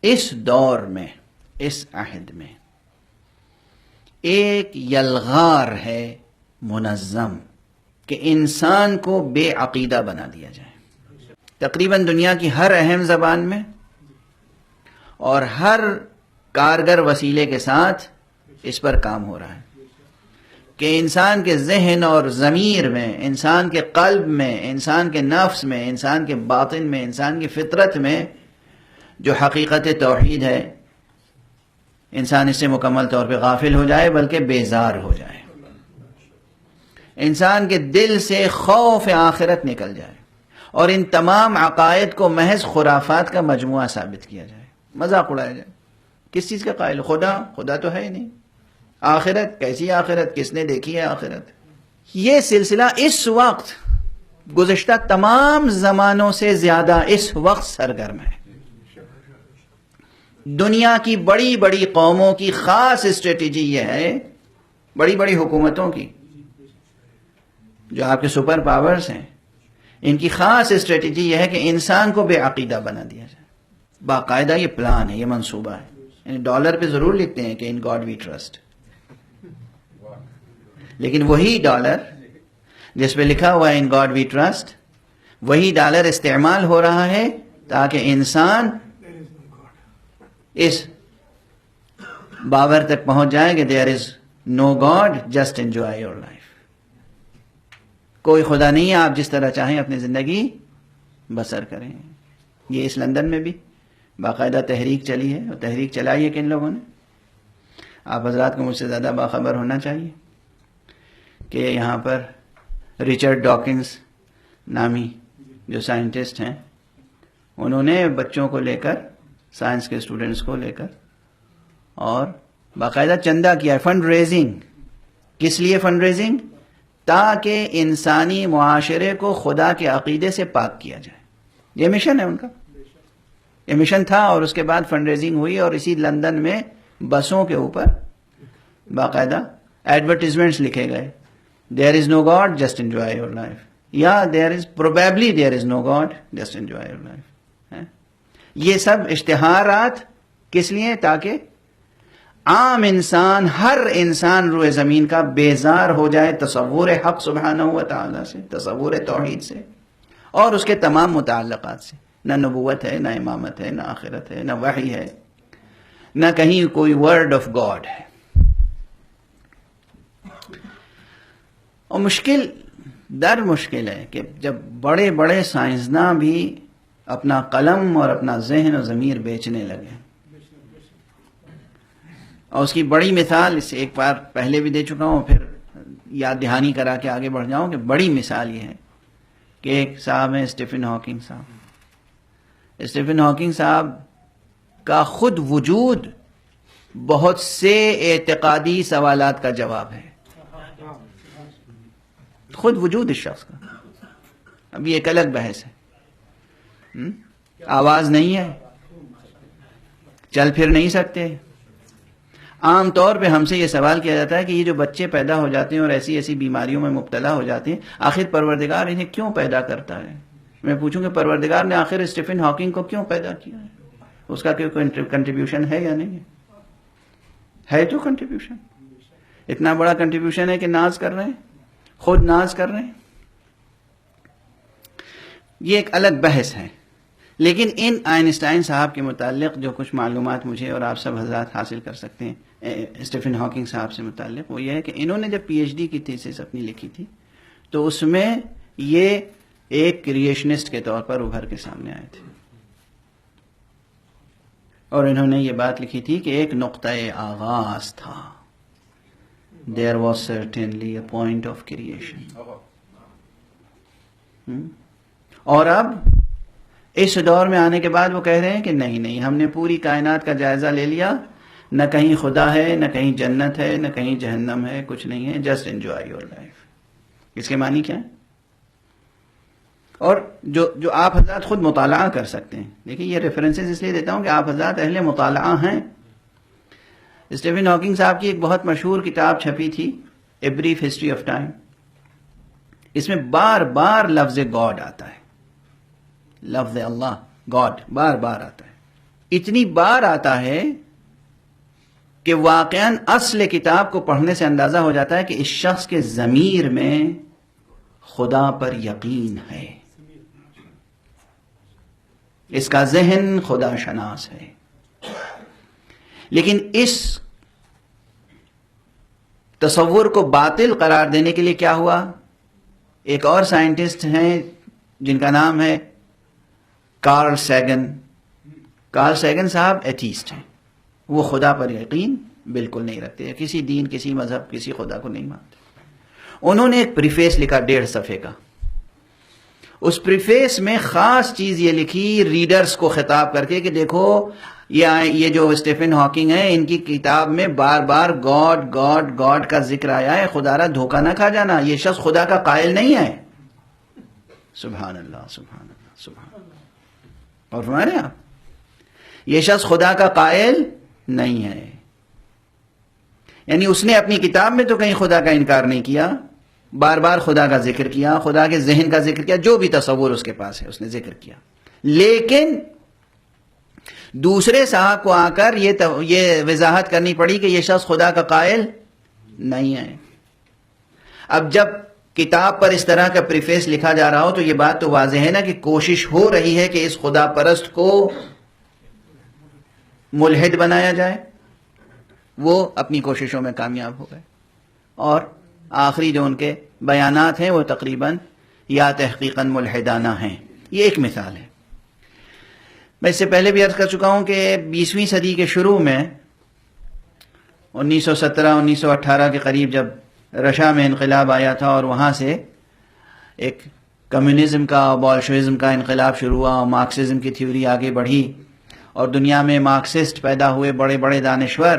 اس دور میں، اس عہد میں ایک یلغار ہے منظم کہ انسان کو بے عقیدہ بنا دیا جائے. تقریباً دنیا کی ہر اہم زبان میں اور ہر کارگر وسیلے کے ساتھ اس پر کام ہو رہا ہے کہ انسان کے ذہن اور ضمیر میں، انسان کے قلب میں، انسان کے نفس میں، انسان کے باطن میں، انسان کی فطرت میں جو حقیقت توحید ہے، انسان اس سے مکمل طور پہ غافل ہو جائے بلکہ بیزار ہو جائے. انسان کے دل سے خوف آخرت نکل جائے اور ان تمام عقائد کو محض خرافات کا مجموعہ ثابت کیا جائے، مذاق اڑایا جائے. کس چیز کا قائل؟ خدا تو ہے ہی نہیں. آخرت کیسی آخرت؟ کس نے دیکھی ہے آخرت؟ یہ سلسلہ اس وقت گزشتہ تمام زمانوں سے زیادہ اس وقت سرگرم ہے. دنیا کی بڑی بڑی قوموں کی خاص اسٹریٹجی یہ ہے، بڑی بڑی حکومتوں کی جو آپ کے سپر پاورز ہیں، ان کی خاص اسٹریٹجی یہ ہے کہ انسان کو بے عقیدہ بنا دیا جائے. باقاعدہ یہ پلان ہے، یہ منصوبہ ہے. یعنی ڈالر پہ ضرور لکھتے ہیں کہ ان گاڈ وی ٹرسٹ، لیکن وہی ڈالر جس پہ لکھا ہوا ہے ان گاڈ وی ٹرسٹ، وہی ڈالر استعمال ہو رہا ہے تاکہ انسان اس باور تک پہنچ جائے کہ there is no God, just enjoy your life. کوئی خدا نہیں ہے، آپ جس طرح چاہیں اپنی زندگی بسر کریں. یہ اس لندن میں بھی باقاعدہ تحریک چلی ہے، اور تحریک چلائی ہے کن لوگوں نے؟ آپ حضرات کو مجھ سے زیادہ باخبر ہونا چاہیے کہ یہاں پر رچرڈ ڈاکنز نامی جو سائنٹسٹ ہیں، انہوں نے بچوں کو لے کر، سائنس کے اسٹوڈنٹس کو لے کر، اور باقاعدہ چندہ کیا ہے، فنڈ ریزنگ. کس لیے فنڈ ریزنگ؟ تاکہ انسانی معاشرے کو خدا کے عقیدے سے پاک کیا جائے. یہ مشن ہے ان کا، یہ مشن تھا. اور اس کے بعد فنڈ ریزنگ ہوئی اور اسی لندن میں بسوں کے اوپر باقاعدہ ایڈورٹیزمنٹس لکھے گئے، there is no God, just enjoy your life, یا there is probably there is no God, just enjoy your life. یہ سب اشتہارات کس لیے؟ تاکہ عام انسان، ہر انسان روئے زمین کا بیزار ہو جائے تصور حق سبحانہ و تعالی سے، تصور توحید سے اور اس کے تمام متعلقات سے. نہ نبوت ہے، نہ امامت ہے، نہ آخرت ہے، نہ وحی ہے، نہ کہیں کوئی ورڈ آف گاڈ ہے. اور مشکل ہے کہ جب بڑے بڑے سائنسداں بھی اپنا قلم اور اپنا ذہن و ضمیر بیچنے لگے. اور اس کی بڑی مثال، اسے ایک بار پہلے بھی دے چکا ہوں، پھر یاد دہانی کرا کے آگے بڑھ جاؤں کہ بڑی مثال یہ ہے کہ ایک صاحب ہیں اسٹیفن ہاکنگ صاحب. اسٹیفن ہاکنگ صاحب کا خود وجود بہت سے اعتقادی سوالات کا جواب ہے. خود وجود اس شخص کا، اب یہ ایک الگ بحث ہے. آواز نہیں ہے، چل پھر نہیں سکتے. عام طور پہ ہم سے یہ سوال کیا جاتا ہے کہ یہ جو بچے پیدا ہو جاتے ہیں اور ایسی ایسی بیماریوں میں مبتلا ہو جاتے ہیں، آخر پروردگار انہیں کیوں پیدا کرتا ہے؟ میں پوچھوں کہ پروردگار نے آخر اسٹیفن ہاکنگ کو کیوں پیدا کیا ہے؟ اس کا کوئی کنٹریبیوشن ہے یا نہیں ہے تو کنٹریبیوشن اتنا بڑا کنٹریبیوشن ہے کہ ناز کر رہے ہیں، خود ناز کر رہے ہیں. یہ ایک الگ بحث ہے. لیکن ان آئنسٹائن صاحب کے متعلق جو کچھ معلومات مجھے اور آپ سب حضرات حاصل کر سکتے ہیں اسٹیفن ہاکنگ صاحب سے متعلق، وہ یہ ہے کہ انہوں نے جب پی ایچ ڈی کی تھیسس اپنی لکھی تھی تو اس میں یہ ایک کریشنسٹ کے طور پر ابھر کے سامنے آئے تھے، اور انہوں نے یہ بات لکھی تھی کہ ایک نقطۂ آغاز تھا. There was certainly a point of creation. اور اب اس دور میں آنے کے بعد وہ کہہ رہے ہیں کہ نہیں، ہم نے پوری کائنات کا جائزہ لے لیا، نہ کہیں خدا ہے، نہ کہیں جنت ہے، نہ کہیں جہنم ہے، کچھ نہیں ہے، جسٹ انجوائے یور لائف. اس کے معنی کیا ہے؟ اور جو آپ حضرات خود مطالعہ کر سکتے ہیں. دیکھیں یہ ریفرنسز اس لیے دیتا ہوں کہ آپ حضرات اہل مطالعہ ہیں. اسٹیفن ہاکنگ صاحب کی ایک بہت مشہور کتاب چھپی تھی، a brief history of time. اس میں بار بار لفظ گاڈ آتا ہے، لفظ اللہ، گاڈ بار بار آتا ہے. اتنی بار آتا ہے کہ واقعاً اصل کتاب کو پڑھنے سے اندازہ ہو جاتا ہے کہ اس شخص کے ضمیر میں خدا پر یقین ہے، اس کا ذہن خدا شناس ہے. لیکن اس تصور کو باطل قرار دینے کے لیے کیا ہوا؟ ایک اور سائنٹسٹ ہیں جن کا نام ہے کارل سیگن. کارل سیگن صاحب ایتھیسٹ ہیں، وہ خدا پر یقین بالکل نہیں رکھتے، کسی دین، کسی مذہب، کسی خدا کو نہیں مانتے. انہوں نے ایک پریفیس لکھا 1.5 صفحے کا. اس پریفیس میں خاص چیز یہ لکھی ریڈرز کو خطاب کر کے کہ دیکھو یہ جو اسٹیفن ہاکنگ ہے، ان کی کتاب میں بار بار گاڈ گاڈ گاڈ کا ذکر آیا ہے، خدا را دھوکہ نہ کھا جانا، یہ شخص خدا کا قائل نہیں ہے. سبحان اللہ سبحان اللہ سبحان اللہ. اور فرما رہے ہیں آپ، یہ شخص خدا کا قائل نہیں ہے. یعنی اس نے اپنی کتاب میں تو کہیں خدا کا انکار نہیں کیا، بار بار خدا کا ذکر کیا، خدا کے ذہن کا ذکر کیا، جو بھی تصور اس کے پاس ہے اس نے ذکر کیا. لیکن دوسرے صاحب کو آ کر یہ وضاحت کرنی پڑی کہ یہ شخص خدا کا قائل نہیں ہے. اب جب کتاب پر اس طرح کا پریفیس لکھا جا رہا ہو تو یہ بات تو واضح ہے نا کہ کوشش ہو رہی ہے کہ اس خدا پرست کو ملحد بنایا جائے. وہ اپنی کوششوں میں کامیاب ہو گئے، اور آخری جو ان کے بیانات ہیں وہ تقریباً یا تحقیقاً ملحدانہ ہیں. یہ ایک مثال ہے. میں اس سے پہلے بھی عرض کر چکا ہوں کہ 20ویں صدی کے شروع میں 1917-1918 کے قریب جب رشیا میں انقلاب آیا تھا اور وہاں سے ایک کمیونزم کا، بولشوئزم کا انقلاب شروع ہوا، اور مارکسزم کی تھیوری آگے بڑھی، اور دنیا میں مارکسسٹ پیدا ہوئے بڑے بڑے دانشور،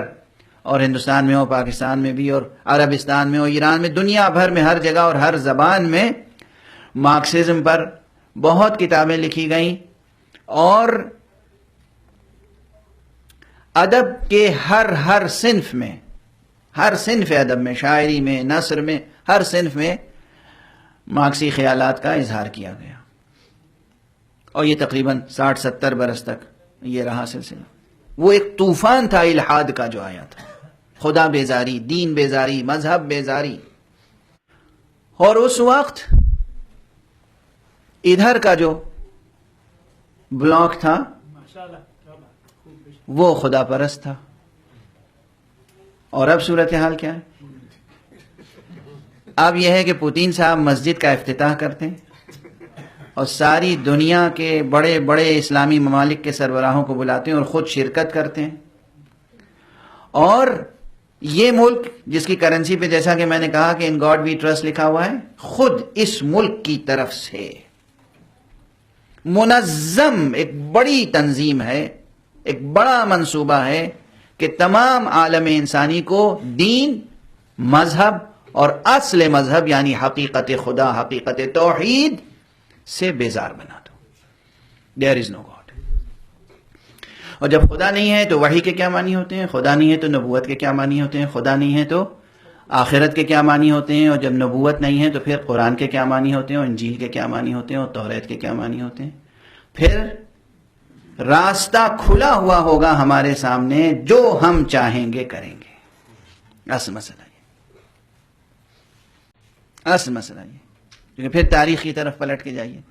اور ہندوستان میں ہو، پاکستان میں بھی، اور عربستان میں ہو، ایران میں، دنیا بھر میں ہر جگہ اور ہر زبان میں مارکسزم پر بہت کتابیں لکھی گئیں. اور ادب کے ہر صنف میں، ہر صنف ادب میں، شاعری میں، نثر میں، ہر صنف میں مارکسی خیالات کا اظہار کیا گیا. اور یہ تقریباً 60-70 برس تک یہ رہا سلسلہ. وہ ایک طوفان تھا الحاد کا جو آیا تھا، خدا بیزاری، دین بیزاری، مذہب بیزاری. اور اس وقت ادھر کا جو بلاک تھا وہ خدا پرست تھا. اور اب صورتحال کیا ہے؟ اب یہ ہے کہ پوتین صاحب مسجد کا افتتاح کرتے ہیں اور ساری دنیا کے بڑے بڑے اسلامی ممالک کے سربراہوں کو بلاتے ہیں اور خود شرکت کرتے ہیں. اور یہ ملک جس کی کرنسی پہ جیسا کہ میں نے کہا کہ ان گاڈ وی ٹرسٹ لکھا ہوا ہے، خود اس ملک کی طرف سے منظم ایک بڑی تنظیم ہے، ایک بڑا منصوبہ ہے کہ تمام عالم انسانی کو دین، مذہب اور اصل مذہب یعنی حقیقت خدا، حقیقت توحید سے بیزار بنا دو. There is no God. اور جب خدا نہیں ہے تو وحی کے کیا معنی ہوتے ہیں؟ خدا نہیں ہے تو نبوت کے کیا معنی ہوتے ہیں؟ خدا نہیں ہے تو آخرت کے کیا معنی ہوتے ہیں؟ اور جب نبوت نہیں ہے تو پھر قرآن کے کیا معنی ہوتے ہیں؟ اور انجیل کے کیا معنی ہوتے ہیں؟ اور توریت کے کیا معنی ہوتے ہیں؟ پھر راستہ کھلا ہوا ہوگا ہمارے سامنے، جو ہم چاہیں گے کریں گے. اصل مسئلہ یہ، اصل مسئلہ یہ. کیونکہ پھر تاریخ کی طرف پلٹ کے جائیے.